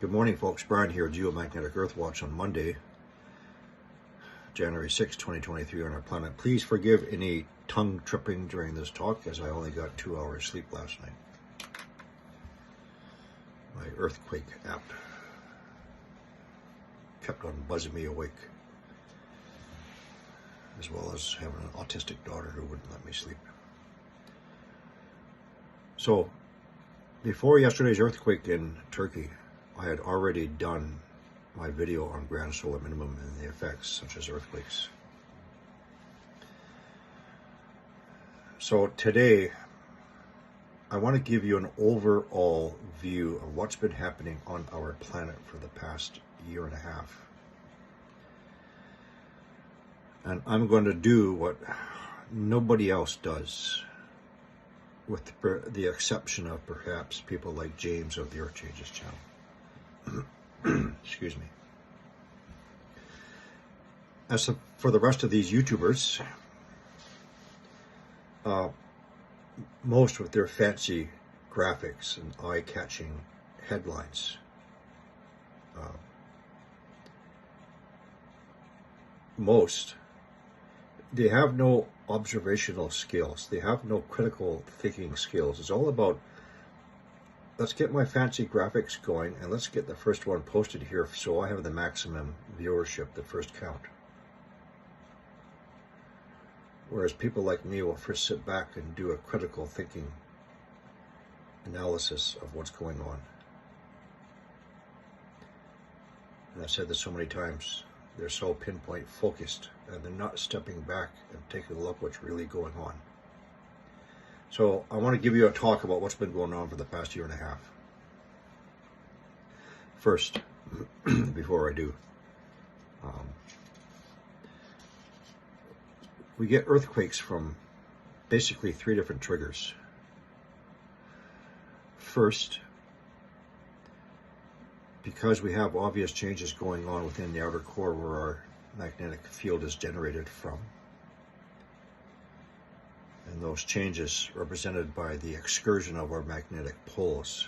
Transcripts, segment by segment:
Good morning, folks. Brian here, Geomagnetic Earthwatch on Monday, January 6, 2023 on our planet. Please forgive any tongue tripping during this talk, as I only got 2 hours sleep last night. My earthquake app kept on buzzing me awake, as well as having an autistic daughter who wouldn't let me sleep. So, before yesterday's earthquake in Turkey, I had already done my video on grand solar minimum and the effects such as earthquakes. So today, I want to give you an overall view of what's been happening on our planet for the past year and a half. And I'm going to do what nobody else does, with the exception of perhaps people like James of the Earth Changes channel. Excuse me. As for the rest of these YouTubers, most with their fancy graphics and eye-catching headlines, they have no observational skills. They have no critical thinking skills. It's all about, let's get my fancy graphics going and let's get the first one posted here so I have the maximum viewership, the first count. Whereas people like me will first sit back and do a critical thinking analysis of what's going on. And I've said this so many times, they're so pinpoint focused and they're not stepping back and taking a look what's really going on. So I want to give you a talk about what's been going on for the past year and a half. First, before I do, we get earthquakes from basically 3 different triggers. First, because we have obvious changes going on within the outer core where our magnetic field is generated from, and those changes represented by the excursion of our magnetic poles.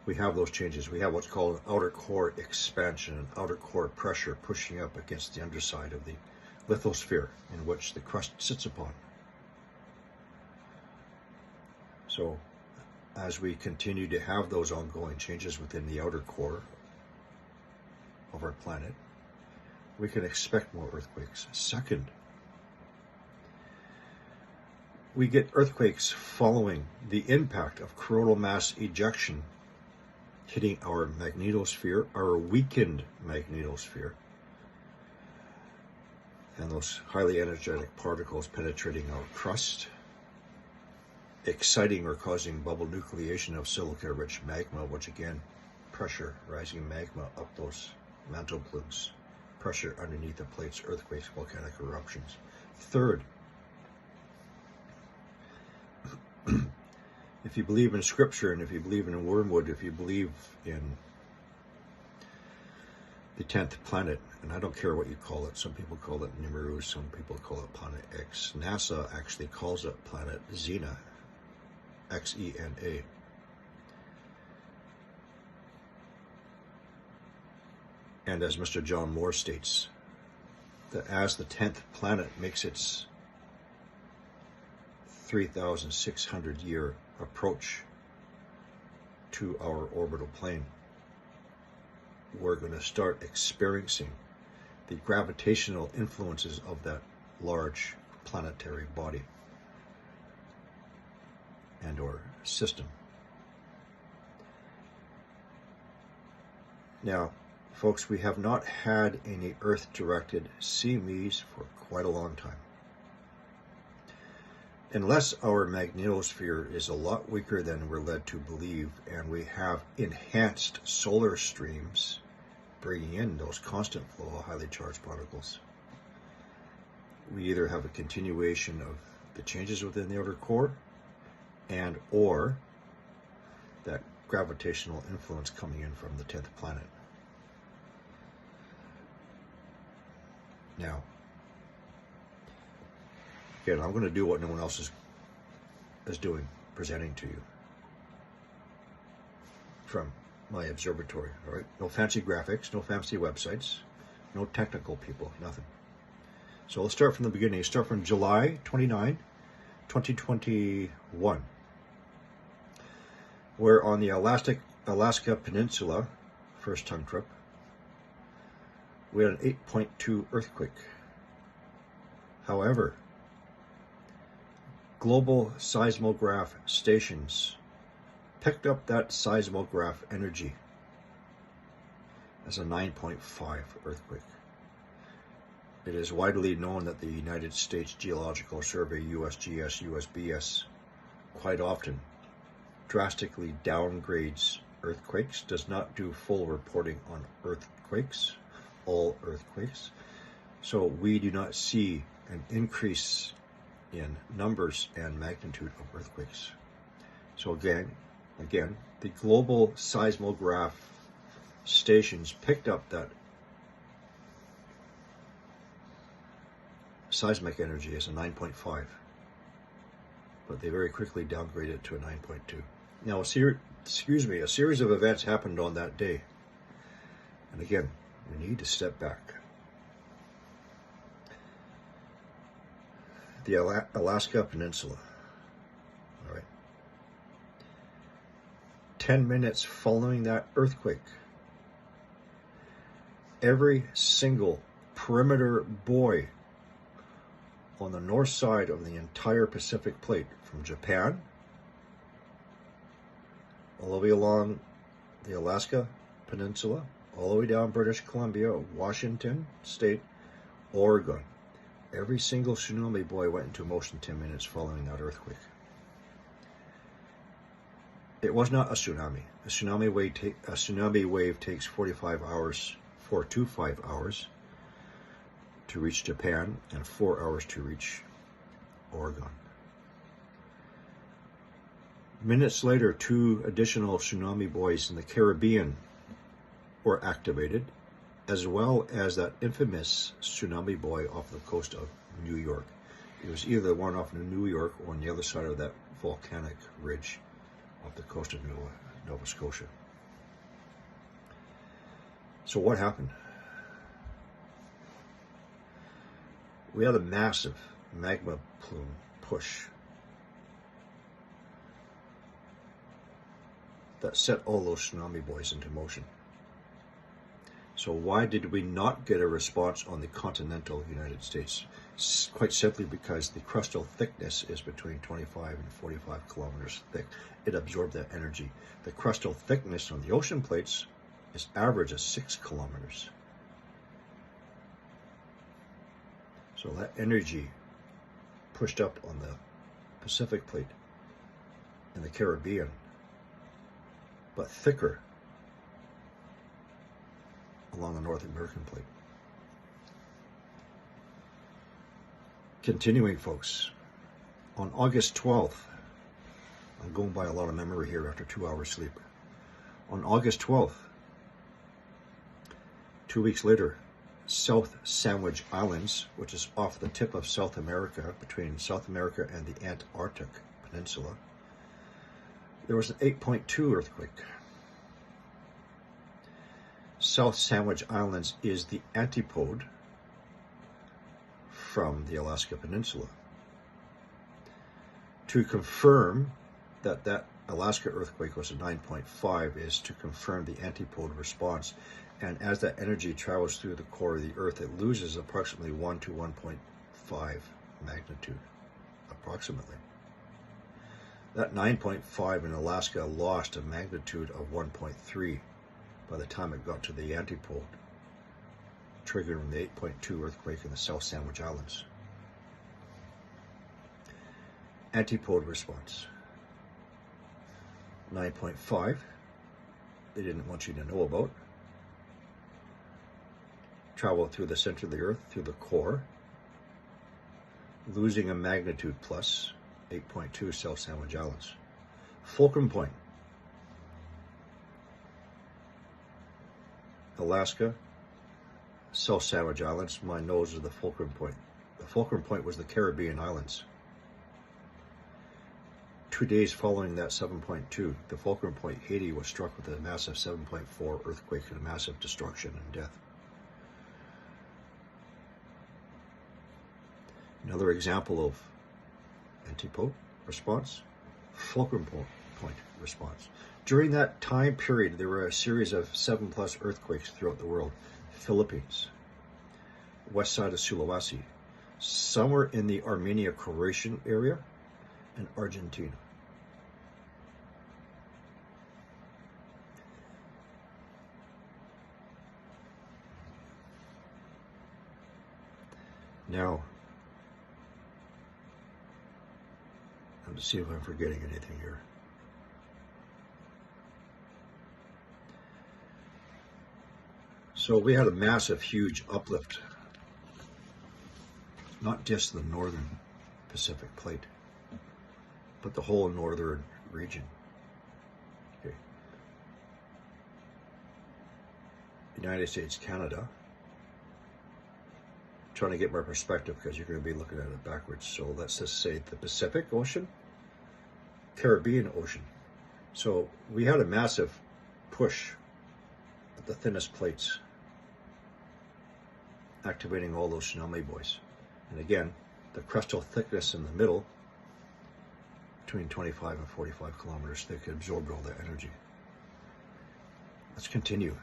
We have those changes. We have what's called outer core expansion and outer core pressure pushing up against the underside of the lithosphere in which the crust sits upon. So, as we continue to have those ongoing changes within the outer core of our planet, we can expect more earthquakes. Second, we get earthquakes following the impact of coronal mass ejection hitting our magnetosphere, our weakened magnetosphere, and those highly energetic particles penetrating our crust, exciting or causing bubble nucleation of silica-rich magma, which again, pressure, rising magma up those mantle plumes, pressure underneath the plates, earthquakes, volcanic eruptions. Third, if you believe in scripture and if you believe in wormwood, if you believe in the 10th planet, and I don't care what you call it, some people call it Nibiru, some people call it Planet X. NASA actually calls it Planet Xena, Xena. And as Mr. John Moore states, that as the 10th planet makes its 3,600 year approach to our orbital plane, we're going to start experiencing the gravitational influences of that large planetary body and or system. Now, folks, we have not had any Earth-directed CMEs for quite a long time. Unless our magnetosphere is a lot weaker than we're led to believe, and we have enhanced solar streams bringing in those constant flow of highly charged particles, we either have a continuation of the changes within the outer core and or that gravitational influence coming in from the 10th planet. Now, again, I'm going to do what no one else is doing, presenting to you from my observatory. All right, no fancy graphics, no fancy websites, no technical people, nothing. So let's start from the beginning. Start from July 29, 2021. We're on the Alaska Peninsula, first tongue trip. We had an 8.2 earthquake. However, global seismograph stations picked up that seismograph energy as a 9.5 earthquake. It is widely known that the United States Geological Survey, USGS, USBS, quite often drastically downgrades earthquakes, does not do full reporting on earthquakes, all earthquakes. So we do not see an increase in numbers and magnitude of earthquakes. So again, the global seismograph stations picked up that seismic energy as a 9.5, but they very quickly downgraded it to a 9.2. Now, a series of events happened on that day. And again, we need to step back. The Alaska Peninsula. All right. 10 minutes following that earthquake, every single perimeter buoy on the north side of the entire Pacific Plate, from Japan all the way along the Alaska Peninsula, all the way down British Columbia, Washington State, Oregon. Every single tsunami buoy went into motion 10 minutes following that earthquake. It was not a tsunami. A tsunami wave takes 4 to 5 hours to reach Japan and 4 hours to reach Oregon. Minutes later, 2 additional tsunami buoys in the Caribbean were activated, as well as that infamous tsunami buoy off the coast of New York. It was either the one off of New York or on the other side of that volcanic ridge off the coast of Nova Scotia. So what happened? We had a massive magma plume push that set all those tsunami buoys into motion. So why did we not get a response on the continental United States? Quite simply because the crustal thickness is between 25 and 45 kilometers thick. It absorbed that energy. The crustal thickness on the ocean plates is average of 6 kilometers. So that energy pushed up on the Pacific Plate and the Caribbean, but thicker along the North American Plate. Continuing, folks, on August 12th, I'm going by a lot of memory here after 2 hours sleep. On August 12th, 2 weeks later, South Sandwich Islands, which is off the tip of South America, between South America and the Antarctic Peninsula, there was an 8.2 earthquake. South Sandwich Islands is the antipode from the Alaska Peninsula. To confirm that that Alaska earthquake was a 9.5 is to confirm the antipode response. And as that energy travels through the core of the Earth, it loses approximately 1 to 1.5 magnitude, approximately. That 9.5 in Alaska lost a magnitude of 1.3 by the time it got to the antipode, triggering the 8.2 earthquake in the South Sandwich Islands. Antipode response. 9.5, they didn't want you to know about. Traveled through the center of the Earth, through the core, losing a magnitude plus 8.2 South Sandwich Islands. Fulcrum Point, Alaska, South Sandwich Islands. My nose is the fulcrum point. The fulcrum point was the Caribbean islands. 2 days following that 7.2, the Fulcrum Point, Haiti was struck with a massive 7.4 earthquake and a massive destruction and death. Another example of antipode response, Fulcrum Point response. During that time period, there were a series of 7+ earthquakes throughout the world. Philippines, west side of Sulawesi, somewhere in the Armenia-Croatian area, and Argentina. Now, let's see if I'm forgetting anything here. So we had a massive, huge uplift, not just the northern Pacific plate, but the whole northern region. Okay. United States, Canada. Trying to get my perspective because you're going to be looking at it backwards. So let's just say the Pacific Ocean, Caribbean Ocean. So we had a massive push at the thinnest plates, activating all those tsunami buoys. And again, the crustal thickness in the middle, between 25 and 45 kilometers thick, absorbed all that energy. Let's continue.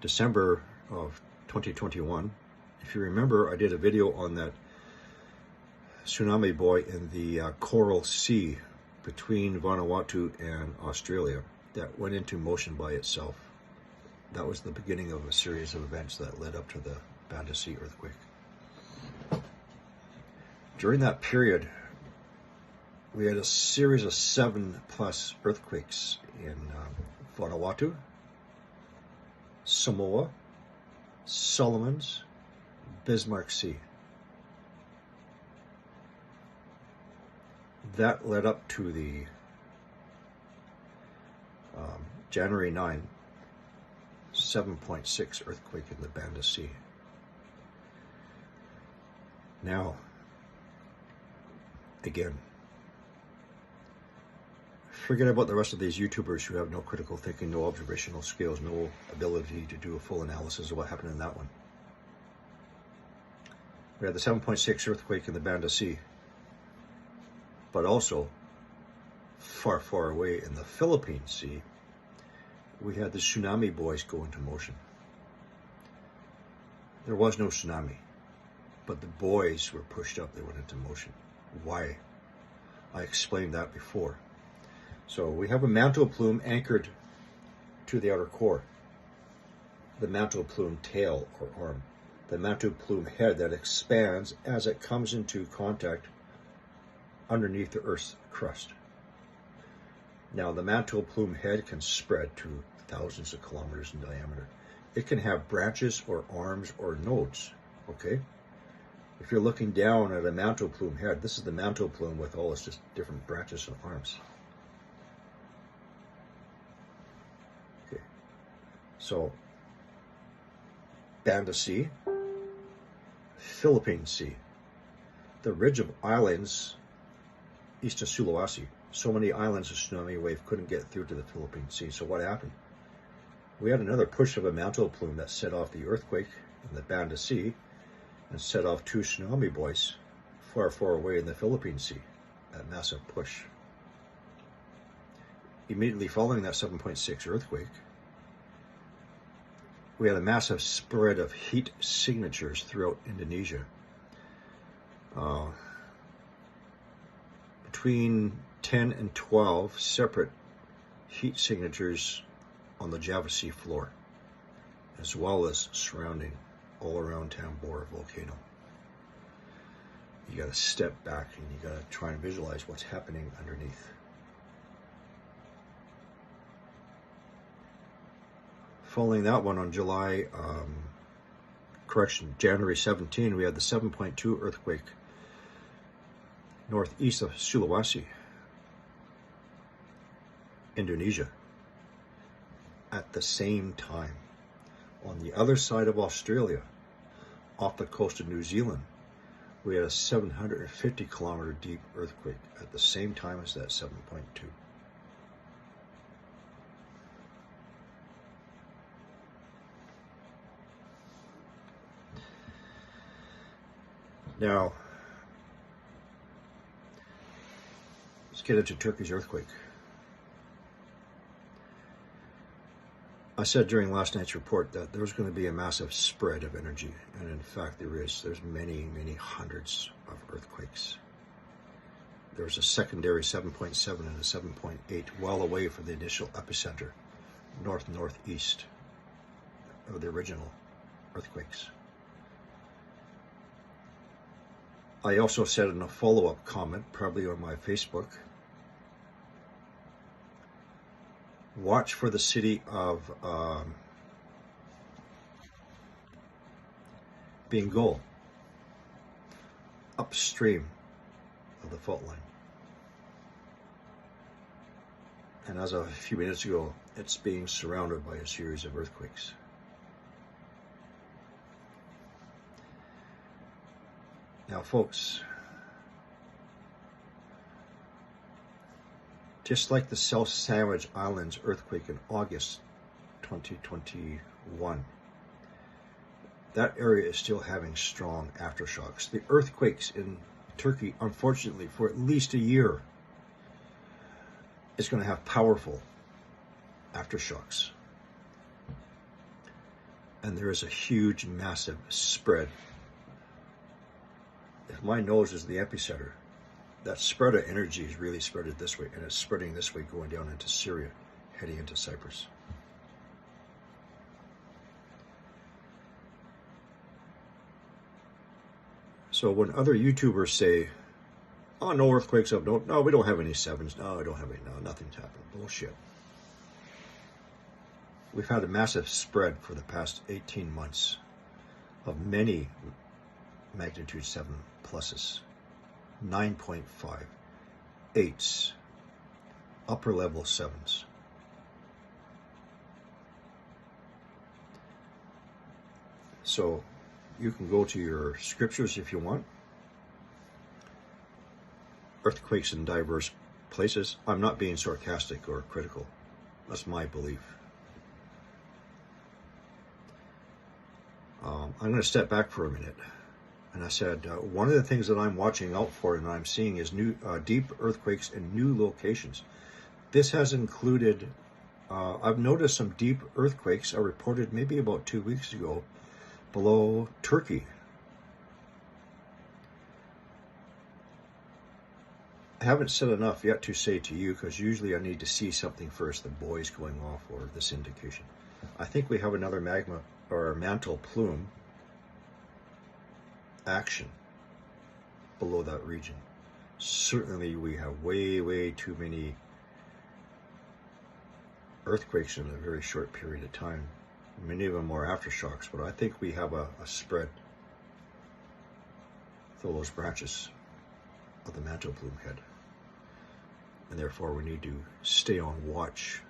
December of 2021, if you remember, I did a video on that tsunami buoy in the Coral Sea between Vanuatu and Australia that went into motion by itself. That was the beginning of a series of events that led up to the Banda Sea earthquake. During that period, we had a series of 7+ earthquakes in Vanuatu, Samoa, Solomons, Bismarck Sea. That led up to the January 9, 7.6 earthquake in the Banda Sea. Now, again, forget about the rest of these YouTubers who have no critical thinking, no observational skills, no ability to do a full analysis of what happened in that one. We had the 7.6 earthquake in the Banda Sea, but also far, far away in the Philippine Sea, we had the tsunami buoys go into motion. There was no tsunami, but the buoys were pushed up, they went into motion. Why? I explained that before. So we have a mantle plume anchored to the outer core, the mantle plume tail or arm, the mantle plume head that expands as it comes into contact underneath the Earth's crust. Now, the mantle plume head can spread to thousands of kilometers in diameter. It can have branches or arms or nodes, okay? If you're looking down at a mantle plume head, this is the mantle plume with all its just different branches and arms. Okay, so Banda Sea, Philippine Sea, the ridge of islands east of Sulawesi. So many islands, a tsunami wave couldn't get through to the Philippine Sea. So what happened? We had another push of a mantle plume that set off the earthquake in the Banda Sea and set off 2 tsunami buoys far, far away in the Philippine Sea. That massive push. Immediately following that 7.6 earthquake, we had a massive spread of heat signatures throughout Indonesia. Between 10 and 12 separate heat signatures on the Java Sea floor, as well as surrounding all around Tambora volcano. You got to step back and you got to try and visualize what's happening underneath. Following that one on January 17, we had the 7.2 earthquake northeast of Sulawesi, Indonesia. At the same time, on the other side of Australia, off the coast of New Zealand, we had a 750-kilometer deep earthquake at the same time as that 7.2. Now, let's get into Turkey's earthquake. I said during last night's report that there was going to be a massive spread of energy, and in fact there is. There's many, many hundreds of earthquakes. There's a secondary 7.7 and a 7.8 well away from the initial epicenter, northeast of the original earthquakes. I also said in a follow-up comment, probably on my Facebook, watch for the city of Bingöl, upstream of the fault line. And as of a few minutes ago, it's being surrounded by a series of earthquakes. Now, folks, just like the South Sandwich Islands earthquake in August 2021, that area is still having strong aftershocks. The earthquakes in Turkey, unfortunately, for at least a year, is going to have powerful aftershocks. And there is a huge, massive spread. If my nose is the epicenter, that spread of energy is really spreaded this way, and it's spreading this way, going down into Syria, heading into Cyprus. So when other YouTubers say, oh, no earthquakes up, no, we don't have any sevens, no, I don't have any, no, nothing's happened, bullshit. We've had a massive spread for the past 18 months of many magnitude 7 pluses, 9.5, 8s, upper level 7s. So you can go to your scriptures if you want. Earthquakes in diverse places. I'm not being sarcastic or critical. That's my belief. I'm going to step back for a minute. And I said, one of the things that I'm watching out for and I'm seeing is new deep earthquakes in new locations. This has included, I've noticed some deep earthquakes are reported maybe about 2 weeks ago below Turkey. I haven't said enough yet to say to you, because usually I need to see something first, the buoys going off or this indication. I think we have another magma or mantle plume action below that region. Certainly we have way too many earthquakes in a very short period of time. Many of them are aftershocks, but I think we have a spread through those branches of the mantle plume head. And therefore we need to stay on watch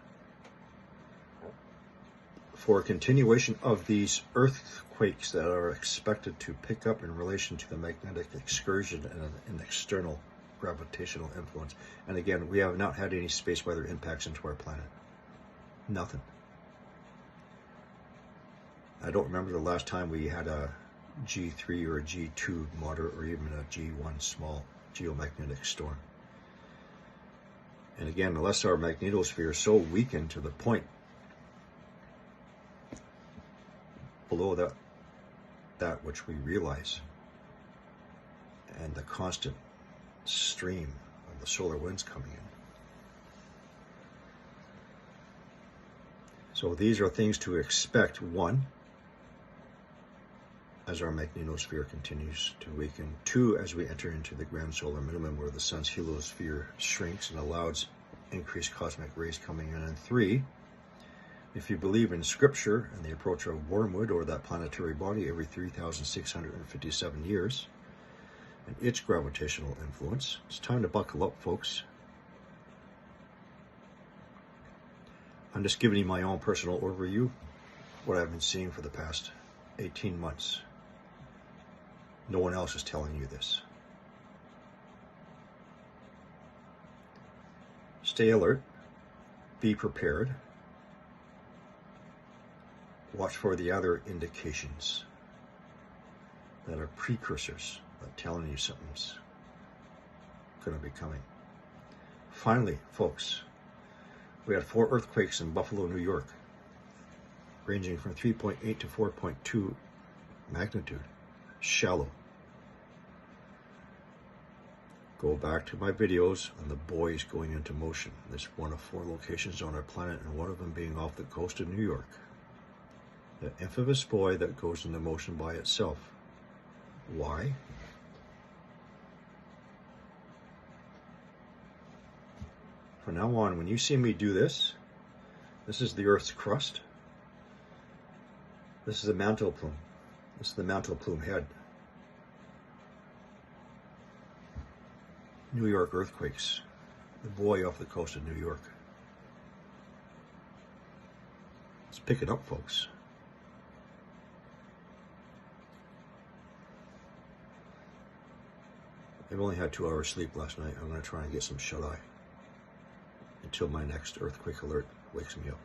for a continuation of these earthquakes that are expected to pick up in relation to the magnetic excursion and an external gravitational influence. And again, we have not had any space weather impacts into our planet. Nothing. I don't remember the last time we had a G3 or a G2 moderate or even a G1 small geomagnetic storm. And again, unless our magnetosphere is so weakened to the point below that which we realize, and the constant stream of the solar winds coming in. So these are things to expect. One, as our magnetosphere continues to weaken. Two, as we enter into the grand solar minimum, where the sun's heliosphere shrinks and allows increased cosmic rays coming in. And three, if you believe in scripture and the approach of Wormwood, or that planetary body every 3,657 years, and its gravitational influence, it's time to buckle up, folks. I'm just giving you my own personal overview, what I've been seeing for the past 18 months. No one else is telling you this. Stay alert. Be prepared. Watch for the other indications that are precursors of telling you something's going to be coming. Finally, folks, we had 4 earthquakes in Buffalo, New York, ranging from 3.8 to 4.2 magnitude. Shallow. Go back to my videos on the buoys going into motion. There's one of 4 locations on our planet, and one of them being off the coast of New York. The infamous buoy that goes into motion by itself. Why? From now on, when you see me do this, this is the Earth's crust. This is the mantle plume. This is the mantle plume head. New York earthquakes. The buoy off the coast of New York. Let's pick it up, folks. I've only had 2 hours sleep last night. I'm going to try and get some shut-eye until my next earthquake alert wakes me up.